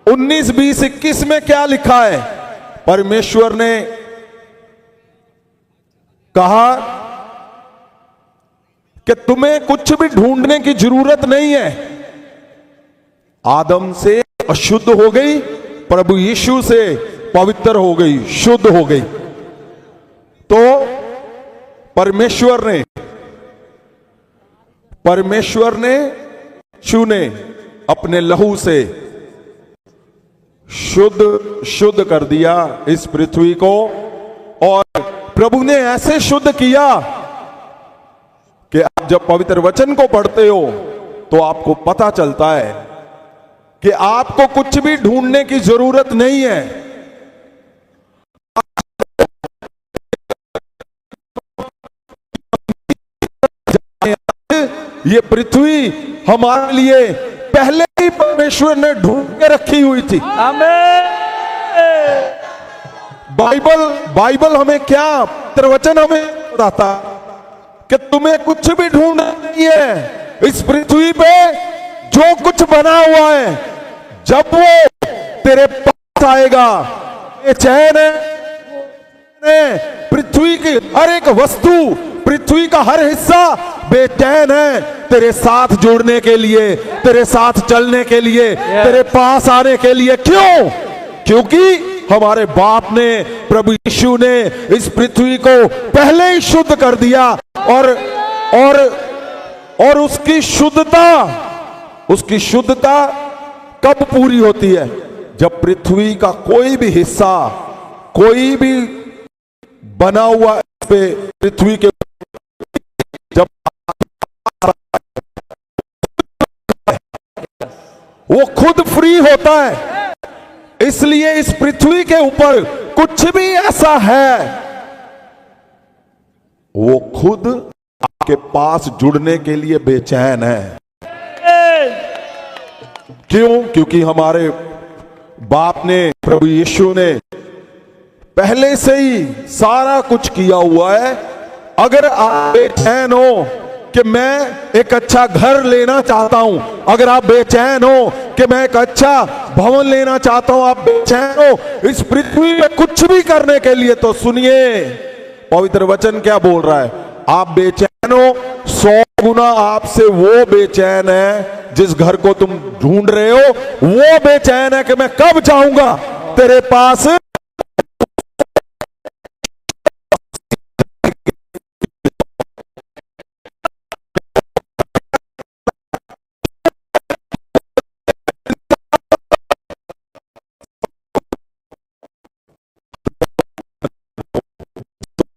19, 20, 21 में क्या लिखा है? परमेश्वर ने कहा कि तुम्हें कुछ भी ढूंढने की जरूरत नहीं है। आदम से अशुद्ध हो गई, प्रभु यीशु से पवित्र हो गई, शुद्ध हो गई। तो परमेश्वर ने यीशु ने अपने लहू से शुद्ध कर दिया इस पृथ्वी को। और प्रभु ने ऐसे शुद्ध किया कि आप जब पवित्र वचन को पढ़ते हो तो आपको पता चलता है कि आपको कुछ भी ढूंढने की जरूरत नहीं है। ये पृथ्वी हमारे लिए पहले ही परमेश्वर ने ढूंढ के रखी हुई थी। आमीन। बाइबल हमें क्या, वचन हमें बताता कि तुम्हें कुछ भी ढूंढना नहीं है। इस पृथ्वी पे जो कुछ बना हुआ है, जब वो तेरे पास आएगा, ये चैन है। पृथ्वी की हर एक वस्तु, पृथ्वी का हर हिस्सा बेचैन है तेरे साथ जुड़ने के लिए, तेरे साथ चलने के लिए, तेरे पास आने के लिए। क्यों? क्योंकि हमारे बाप ने, प्रभु यीशु ने इस पृथ्वी को पहले ही शुद्ध कर दिया। और उसकी शुद्धता कब पूरी होती है? जब पृथ्वी का कोई भी हिस्सा, कोई भी बना हुआ इस पे पृथ्वी के जब वो खुद फ्री होता है। इसलिए इस पृथ्वी के ऊपर कुछ भी ऐसा है, वो खुद आपके पास जुड़ने के लिए बेचैन है। क्यों? क्योंकि हमारे बाप ने, प्रभु यीशु ने पहले से ही सारा कुछ किया हुआ है। अगर आप बेचैन हो कि मैं एक अच्छा घर लेना चाहता हूं, अगर आप बेचैन हो कि मैं एक अच्छा भवन लेना चाहता हूं, आप बेचैन हो इस पृथ्वी में कुछ भी करने के लिए, तो सुनिए पवित्र वचन क्या बोल रहा है। आप बेचैन हो, 100 गुना आपसे वो बेचैन है जिस घर को तुम ढूंढ रहे हो। वो बेचैन है कि मैं कब जाऊंगा तेरे पास।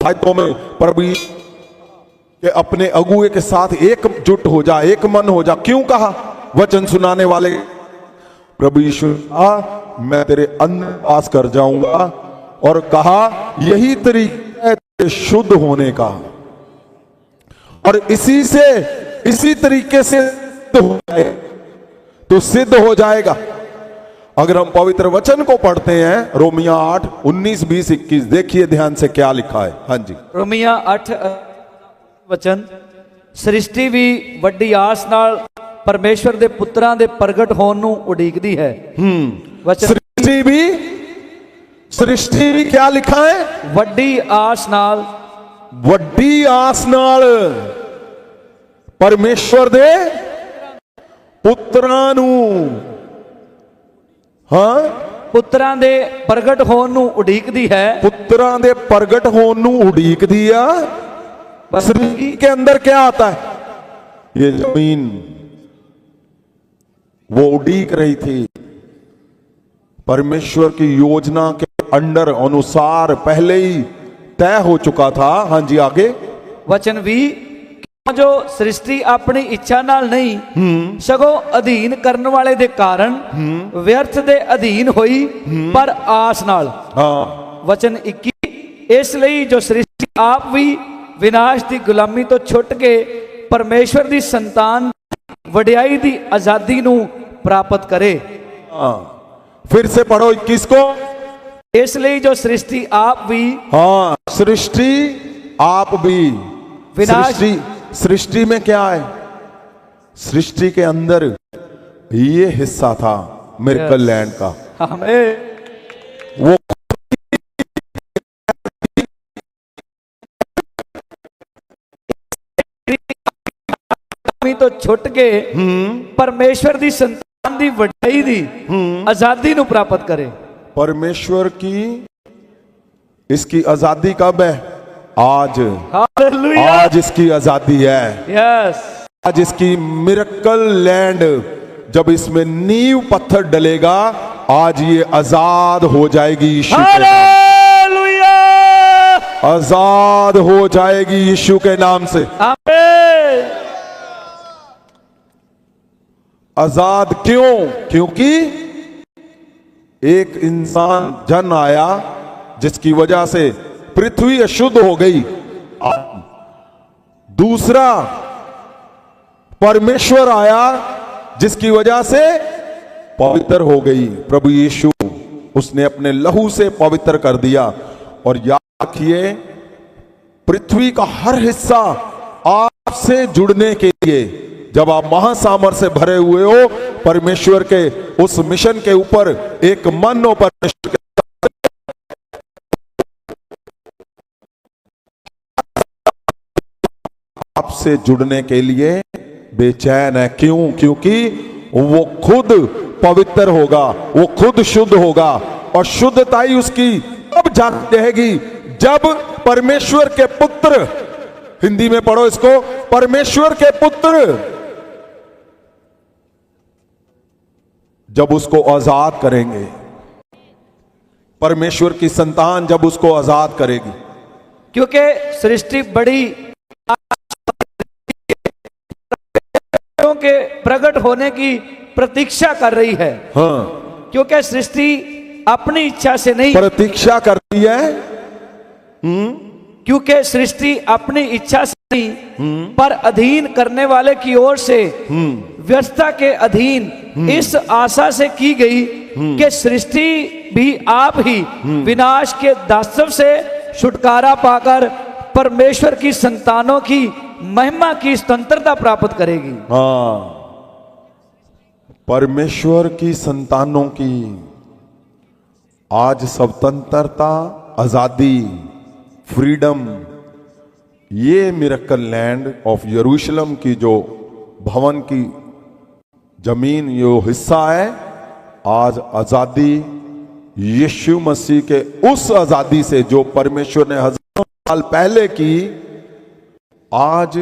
आयतों में प्रभु के अपने अगुए के साथ एकजुट हो जा, एक मन हो जा। क्यों कहा? वचन सुनाने वाले प्रभु यीशु मैं तेरे अंदर वास कर जाऊंगा, और कहा यही तरीका है तेरे शुद्ध होने का, और इसी तरीके से तो सिद्ध हो जाएगा। अगर हम पवित्र वचन को पढ़ते हैं, रोमिया 8, 19, 20, 21, देखिए ध्यान से क्या लिखा है। हाँ जी, रोमिया 8 वचन, सृष्टि भी वड्डी आस नाल परमेश्वर दे पुत्रां दे प्रगट होण नूं उडीकदी है। वचन सृष्टि भी क्या लिखा है? वड्डी आस नाल परमेश्वर दे पुत्रां नूं, हाँ, पुत्रां दे प्रगट होण नूं उडीकदी है। पुत्रां दे प्रगट होण नूं उडीकदी आ। सृष्टि के अंदर क्या आता है? ये जमीन वो उड़ीक रही थी परमेश्वर की योजना के अंडर अनुसार, पहले ही तय हो चुका था। हाँ जी, आगे वचन भी, जो सृष्टि अपनी इच्छा नाल नहीं सगों अधीन करने वाले दे कारण व्यर्थ दे अधीन होई, पर आस नाल। हाँ। वचन 21, इसलिए जो सृष्टि आप भी विनाश की गुलामी तो छुट के परमेश्वर की संतान वड्याई की आजादी नू प्राप्त करे। फिर से पढ़ो 21 को। इसलिए जो सृष्टि आप भी, हाँ, सृष्टि आप भी, विनाश। सृष्टि में क्या है? सृष्टि के अंदर ये हिस्सा था, मिरेकल लैंड का। हमें वो तो छुट के परमेश्वर दी संतान दी वड्डाई दी आजादी नु प्राप्त करे। परमेश्वर की इसकी आजादी कब है? आज। हालेलुया। आज इसकी आजादी है। यस। आज इसकी मिरेकल लैंड जब इसमें नींव पत्थर डलेगा, आज ये आजाद हो जाएगी यीशु के नाम। हालेलुया। आजाद हो जाएगी यीशु के नाम से। आमीन। आजाद क्यों? क्योंकि एक इंसान जन आया जिसकी वजह से पृथ्वी अशुद्ध हो गई। दूसरा परमेश्वर आया जिसकी वजह से पवित्र हो गई। प्रभु यीशु उसने अपने लहू से पवित्र कर दिया। और याद रखिए, पृथ्वी का हर हिस्सा आपसे जुड़ने के लिए, जब आप महासामर्थ से भरे हुए हो, परमेश्वर के उस मिशन के ऊपर एक मन हो, परमेश्वर के आपसे जुड़ने के लिए बेचैन है। क्यों? क्योंकि वो खुद पवित्र होगा, वो खुद शुद्ध होगा। और शुद्धता ही उसकी तब जाती रहेगी जब परमेश्वर के पुत्र, हिंदी में पढ़ो इसको, परमेश्वर के पुत्र जब उसको आजाद करेंगे, परमेश्वर की संतान जब उसको आजाद करेगी। क्योंकि सृष्टि बड़ी के प्रकट होने की प्रतीक्षा कर रही है। हाँ, क्योंकि सृष्टि अपनी इच्छा से नहीं, प्रतीक्षा करती है। क्योंकि सृष्टि अपनी इच्छा से नहीं, पर अधीन करने वाले की ओर से व्यवस्था के अधीन इस आशा से की गई कि सृष्टि भी आप ही विनाश के दासत्व से छुटकारा पाकर परमेश्वर की संतानों की महिमा की स्वतंत्रता प्राप्त करेगी। हाँ, परमेश्वर की संतानों की आज स्वतंत्रता, आजादी, फ्रीडम, ये मिरेकल लैंड ऑफ यरूशलेम की जो भवन की जमीन, जो हिस्सा है, आज आजादी यीशु मसीह के उस आजादी से जो परमेश्वर ने हजारों साल पहले की, आज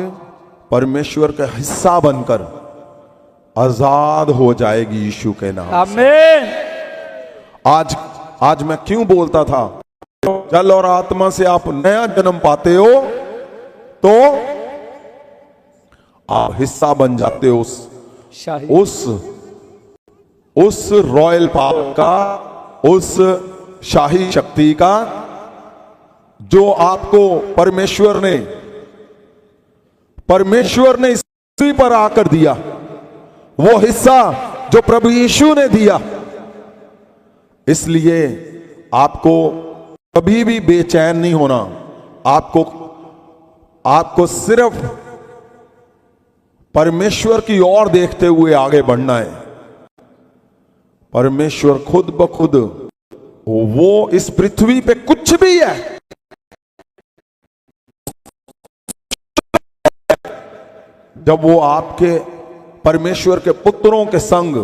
परमेश्वर का हिस्सा बनकर आजाद हो जाएगी यीशु के नाम। आमीन। आज मैं क्यों बोलता था, जल और आत्मा से आप नया जन्म पाते हो तो आप हिस्सा बन जाते हो उस रॉयल पावर का, उस शाही शक्ति का, जो आपको परमेश्वर ने इस पृथ्वी पर आकर दिया। वो हिस्सा जो प्रभु यीशु ने दिया। इसलिए आपको कभी भी बेचैन नहीं होना। आपको सिर्फ परमेश्वर की ओर देखते हुए आगे बढ़ना है। परमेश्वर खुद ब खुद वो इस पृथ्वी पे कुछ भी है, जब वो आपके परमेश्वर के पुत्रों के संग,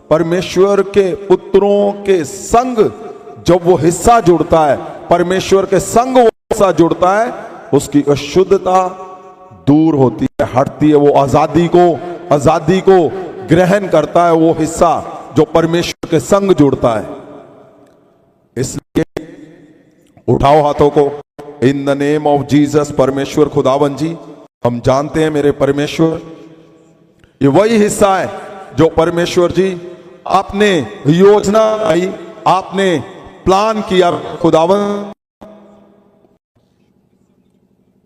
परमेश्वर के पुत्रों के संग जब वो हिस्सा जुड़ता है, परमेश्वर के संग वो हिस्सा जुड़ता है, उसकी अशुद्धता दूर होती है, हटती है। वो आजादी को ग्रहण करता है, वो हिस्सा जो परमेश्वर के संग जुड़ता है। इसलिए उठाओ हाथों को, इन द नेम ऑफ जीसस। परमेश्वर खुदावन जी, हम जानते हैं मेरे परमेश्वर, ये वही हिस्सा है जो परमेश्वर जी आपने योजना आई, आपने प्लान किया। खुदावन,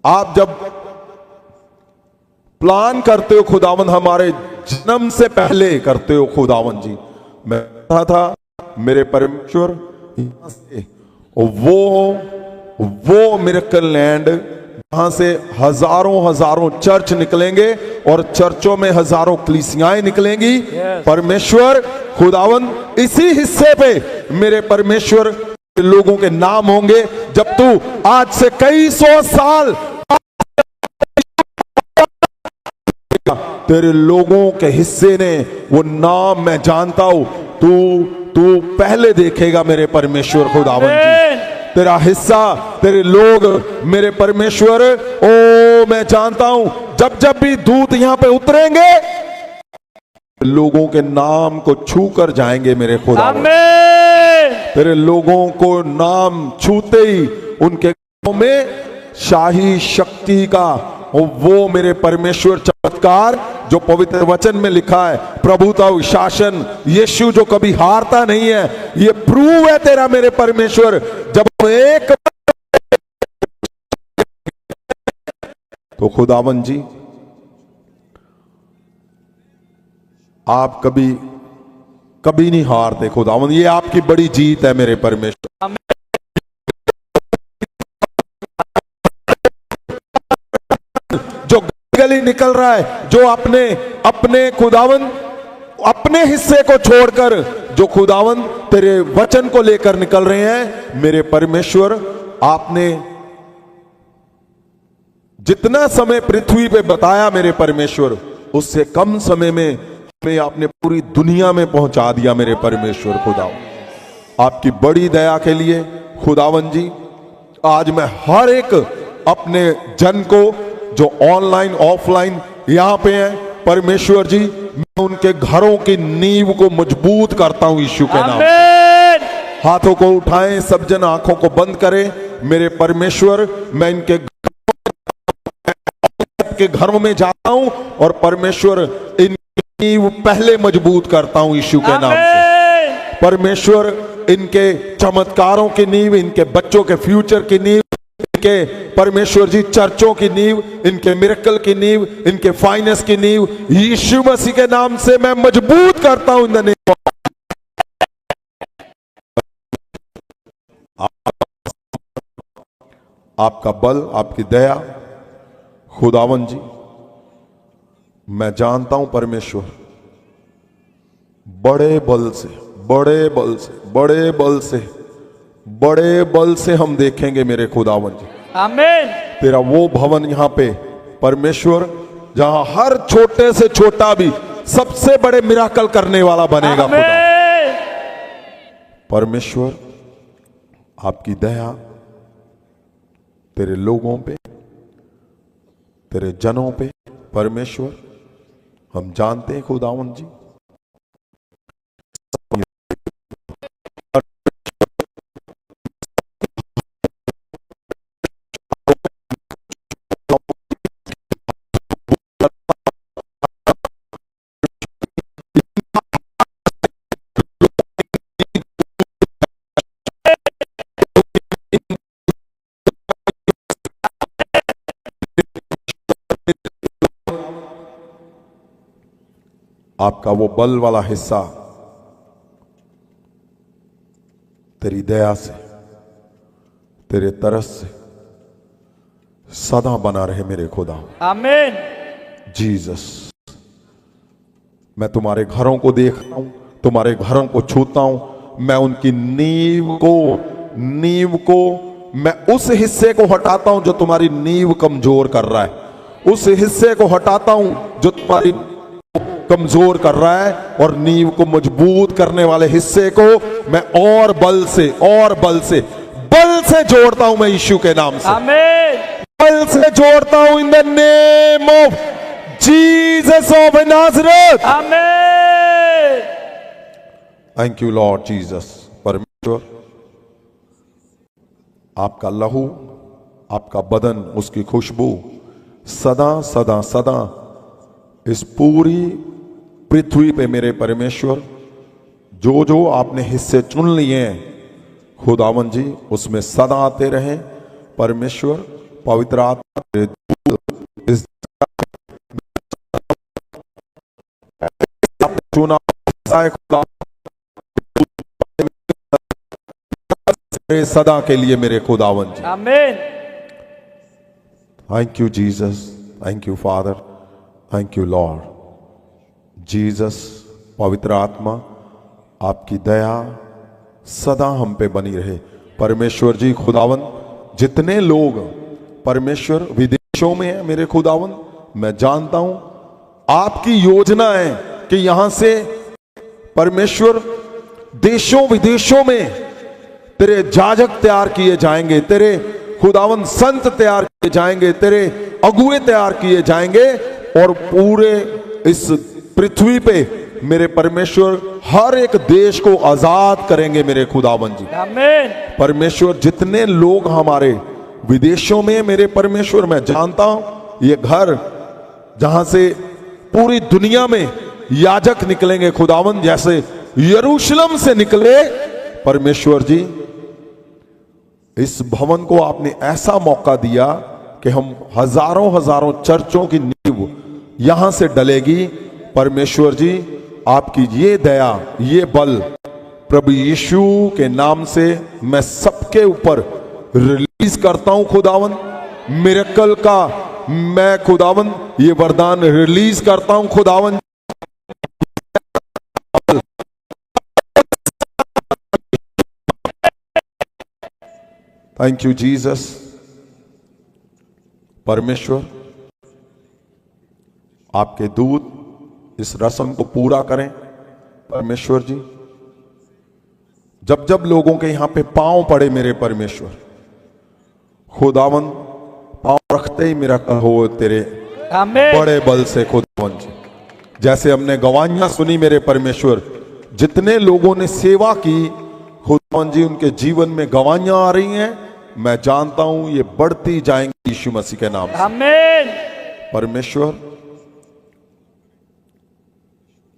आप जब प्लान करते हो खुदावन, हमारे जन्म से पहले करते हो खुदावन जी। मैं कहा था मेरे परमेश्वर, वो मिरेकल लैंड जहां से हजारों हजारों चर्च निकलेंगे और चर्चों में हजारों कलीसियाएं निकलेंगी। परमेश्वर खुदावंद इसी हिस्से पे मेरे परमेश्वर लोगों के नाम होंगे। जब तू आज से कई सौ साल तेरे लोगों के हिस्से ने वो नाम मैं जानता हूं, तू पहले देखेगा मेरे परमेश्वर खुदावंद जी। तेरा हिस्सा, तेरे लोग मेरे परमेश्वर, ओ मैं जानता हूं जब जब भी दूत यहां पे उतरेंगे लोगों के नाम को छू कर जाएंगे मेरे खुदावंद। तेरे लोगों को नाम छूते ही उनके घरों में शाही शक्ति का वो मेरे परमेश्वर चमत्कार जो पवित्र वचन में लिखा है, प्रभुता शासन, यीशु जो कभी हारता नहीं है, ये प्रूव है तेरा मेरे परमेश्वर। जब एक तो खुदावन जी आप कभी कभी नहीं हारते खुदावन, ये आपकी बड़ी जीत है मेरे परमेश्वर। जो गली निकल रहा है, जो अपने खुदावन अपने हिस्से को छोड़कर जो खुदावन तेरे वचन को लेकर निकल रहे हैं मेरे परमेश्वर, आपने जितना समय पृथ्वी पे बताया मेरे परमेश्वर, उससे कम समय में हमें आपने पूरी दुनिया में पहुंचा दिया मेरे परमेश्वर खुदावन। आपकी बड़ी दया के लिए खुदावन जी आज मैं हर एक अपने जन को जो ऑनलाइन ऑफलाइन यहां पे हैं परमेश्वर जी, मैं उनके घरों की नींव को मजबूत करता हूं यीशु के नाम से। हाथों को उठाएं, सब जन आंखों को बंद करें मेरे परमेश्वर। मैं इनके घरों में जाता हूं और परमेश्वर इनकी नींव पहले मजबूत करता हूं यीशु के नाम से। परमेश्वर इनके चमत्कारों की नींव, इनके बच्चों के फ्यूचर की नींव, इनके परमेश्वर जी चर्चों की नींव, इनके मिरेकल की नींव, इनके फाइनेंस की नींव यीशु मसीह के नाम से मैं मजबूत करता हूं। इन द नेम ऑफ आपका बल, आपकी दया खुदावन जी, मैं जानता हूं परमेश्वर बड़े बल से बड़े बल से बड़े बल से बड़े बल से हम देखेंगे मेरे खुदावन जी। आमीन। तेरा वो भवन यहां पे परमेश्वर जहां हर छोटे से छोटा भी सबसे बड़े मिराकल करने वाला बनेगा खुदा। परमेश्वर आपकी दया तेरे लोगों पे, तेरे जनों पे परमेश्वर, हम जानते हैं खुदावन जी आपका वो बल वाला हिस्सा तेरी दया से, तेरे तरस से सदा बना रहे मेरे खुदा। आमीन। जीसस, मैं तुम्हारे घरों को देखता हूं, तुम्हारे घरों को छूता हूं, मैं उनकी नींव को मैं उस हिस्से को हटाता हूं जो तुम्हारी नींव कमजोर कर रहा है, उस हिस्से को हटाता हूं जो तुम्हारी कमजोर कर रहा है, और नींव को मजबूत करने वाले हिस्से को मैं और बल से जोड़ता हूं मैं यीशु के नाम से। आमीन। बल से जोड़ता हूं in the name of Jesus of Nazareth. आमीन। Thank you Lord Jesus. परमेश्वर आपका लहू, आपका बदन, उसकी खुशबू सदा सदा सदा इस पूरी पृथ्वी पे मेरे परमेश्वर जो जो आपने हिस्से चुन लिए हैं खुदावन जी उसमें सदा आते रहें। परमेश्वर पवित्र आत्मा इस चुना खुदा, सदा के लिए मेरे खुदावन जी। आमीन। Thank you Jesus, thank you father, thank you Lord Jesus. पवित्र आत्मा आपकी दया सदा हम पे बनी रहे। परमेश्वर जी खुदावन, जितने लोग परमेश्वर विदेशों में हैं मेरे खुदावन, मैं जानता हूं आपकी योजना है कि यहां से परमेश्वर देशों विदेशों में तेरे जाजक तैयार किए जाएंगे, तेरे खुदावन संत तैयार किए जाएंगे, तेरे अगुए तैयार किए जाएंगे और पूरे इस पृथ्वी पे मेरे परमेश्वर हर एक देश को आजाद करेंगे मेरे खुदावन जी। आमीन। परमेश्वर जितने लोग हमारे विदेशों में मेरे परमेश्वर, मैं जानता हूं ये घर जहां से पूरी दुनिया में याजक निकलेंगे खुदावन, जैसे यरूशलेम से निकले परमेश्वर जी। इस भवन को आपने ऐसा मौका दिया कि हम हजारों हजारों चर्चों की नींव यहां से डलेगी। परमेश्वर जी आपकी ये दया, ये बल प्रभु यीशु के नाम से मैं सबके ऊपर रिलीज करता हूं खुदावन। मिरेकल का मैं खुदावन ये वरदान रिलीज करता हूं खुदावन। Thank you Jesus. परमेश्वर आपके दूत इस रस्म को पूरा करें परमेश्वर जी। जब जब लोगों के यहां पे पांव पड़े मेरे परमेश्वर, खुदावन पांव रखते ही मेरा हो तेरे आमीन। बड़े बल से खुदावन जी। जैसे हमने गवाहियां सुनी मेरे परमेश्वर, जितने लोगों ने सेवा की खुदावन जी, उनके जीवन में गवाहियां आ रही हैं। मैं जानता हूं ये बढ़ती जाएंगी यीशु मसीह के नाम से। आमीन। परमेश्वर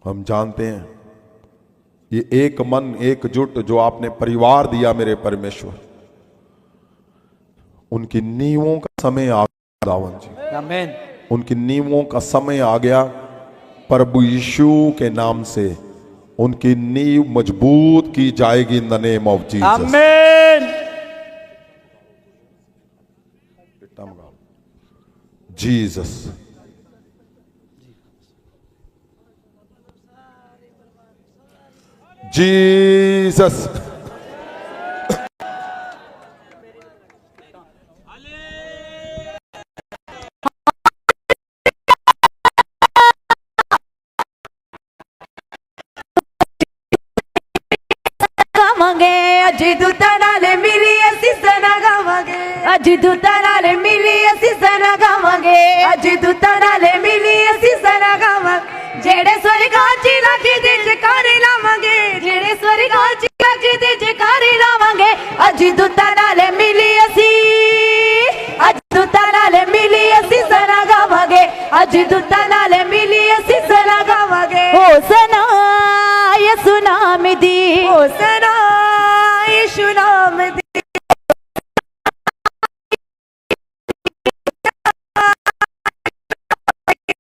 हम जानते हैं ये एक मन एकजुट जो आपने परिवार दिया मेरे परमेश्वर, उनकी नींवों का समय आ गया खुदावन जी। आमीन। उनकी नींवों का समय आ गया प्रभु यीशु के नाम से। उनकी नींव मजबूत की जाएगी इन द नेम ऑफ जीसस। आमीन। जीसस। जीसस। अज दूता नाले मिली असी सना गावांगे, अज दूता नाले मिली असी सना गावांगे, अज दूता नाले मिली असी सना गावांगे। जेड़े स्वर्गां च लगे दे जयकारे लावांगे, जेड़े स्वर्गां च लगे दे जयकारे लावांगे। अज दूता नाले मिली असी, अज दूता नाले मिली असी सना गावांगे, अज दूता नाले मिली असी सना गावांगे। हो सना यसु नाम दी, हो सना यीशु नाम दी,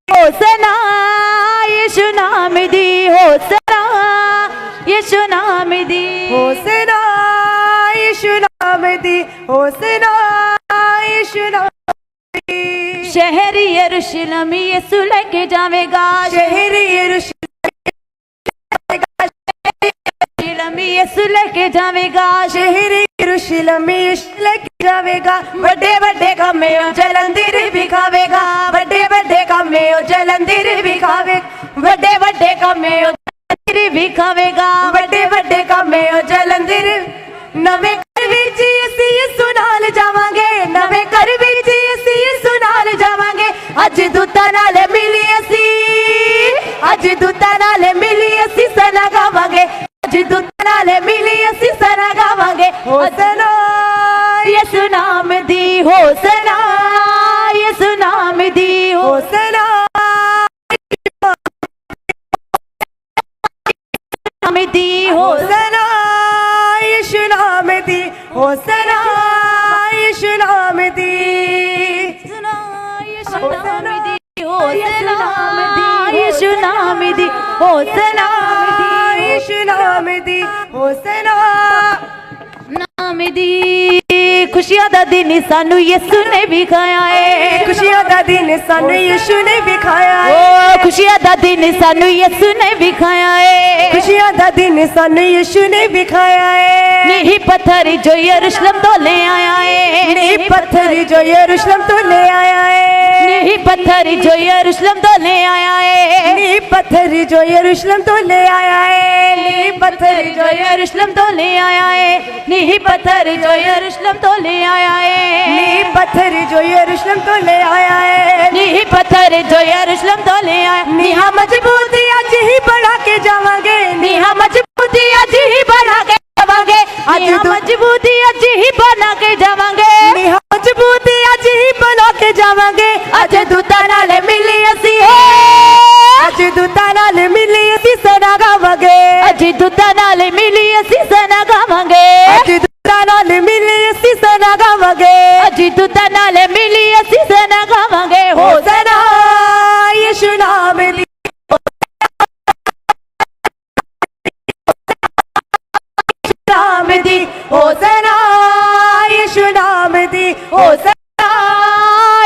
होसना यीशु नाम दी, होसना यीशु नाम दी, होसना यीशु नाम दी, होसना यीशु नाम दी। शहर यरूशलेम यीशु लेके जावेगा, शहर यरूशलेम यीशु लेके जावेगा, शहर यरूशलेम यीशु लेके जावेगा। बड़े बड़े कामे जलंधर भी खावेगा, बड़े बड़े कामे जलंधर भी खावे, बड़े बड़े कामे जलंधर भी खावेगा, बड़े बड़े कामे जलंधर। नवे घर विच असीं यीशु नाल जावांगे, नवे घर विच असीं यीशु नाल जावांगे। अज दूतां नाल मिली असीं, अज दूतां नाल मिली असीं सना गावांगे, अज दूतां नाल मिली असीं सना गावांगे। होसना यीशु नाम दी, होसना यीशु नाम दी, होसना नाम दी, होसना यीशु नाम दी, होसना यीशु नाम दी, होसना यीशु नाम दी, होसना यीशु नाम दी, होसना यीशु नाम दी, होसना नाम दी। खुशियां दा दिन सानू यीशु ने विखाया है खुशियां दा दिन सानू यीशु ने विखाया है ओ खुशियां दा दिन सानू यीशु ने विखाया है खुशियां दा दिन सानू यीशु ने विखाया है नीही पत्थर जो यरूशलेम तो ले आया है नीही पत्थर जो यरूशलेम तो ले आया है नीही पत्थर जो यरूशलेम तो ले आया है नीही पत्थर जो यरूशलेम तो ले आया है नीही पत्थर जो यरूशलेम तो ले आया है नीही पत्थर जो यरूशलेम तो ले आया है नीही पत्थर जो यरूशलेम तो ले आया है नीही पत्थर जो यरूशलेम तो ले आया नीहा मजबूती आज ही बढ़ा के जावांगे नीहा मजबूती आज ही बढ़ा के जावांगे नीहा मजबूती आज ही बना के जावांगे नीहा मजबूती आज ही बना के जावांगे अज दूता नाल मिली असी आज दूता नाल मिली असी सना गावांगे अज दूता नाल मिली असी सना गावांगे आज दूता नाल मिली असी सना गावांगे अज दूता नाल मिली असी सना गावांगे हो होसना यीशु नाम दी नाम दी होसना यीशु नाम दी होसना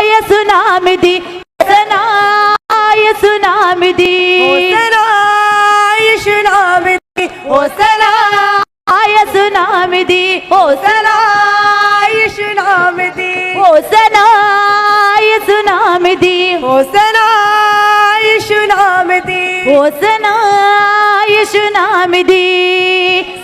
यीशु नाम दी सना यीशु नाम दी होसना यीशु नाम दी होसना यीशु नाम दी होसना यीशु नाम दी होसना यीशु नाम दी होसना यीशु नाम दी होसना यीशु नाम दी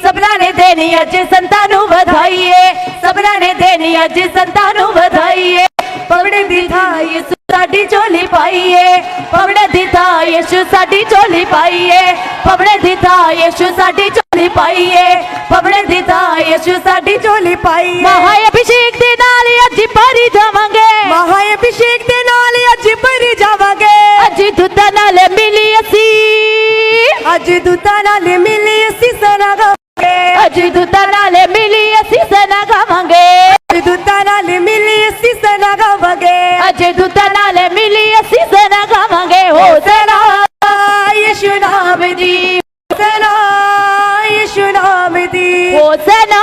सबना ने देनी अज संतां नूं बधाई है सबना ने देनी अज संतां नूं बधाई है पवड़े दी था यीशु साडी झोली पाई है पवड़े दी था यीशु साडी झोली पाई है पवड़े दी था यीशु साडी झोली पाई है पवड़े दी था यीशु साडी झोली पाई है महाअभिषेक दे नाल अज भरी जावांगे महाअभिषेक दे नाल अज भरी जावांगे अज दूतां नाल मिली असी अज दूतां नाल मिली असी सना गावांगे अज दूतां नाल मिली असी सना गावांगे अज दूतां नाल मिली असी सना गावांगे अज दूतां नाल मिली असी सना गावांगे होसना यीशु नाम दी होसना यीशु नाम दी होसना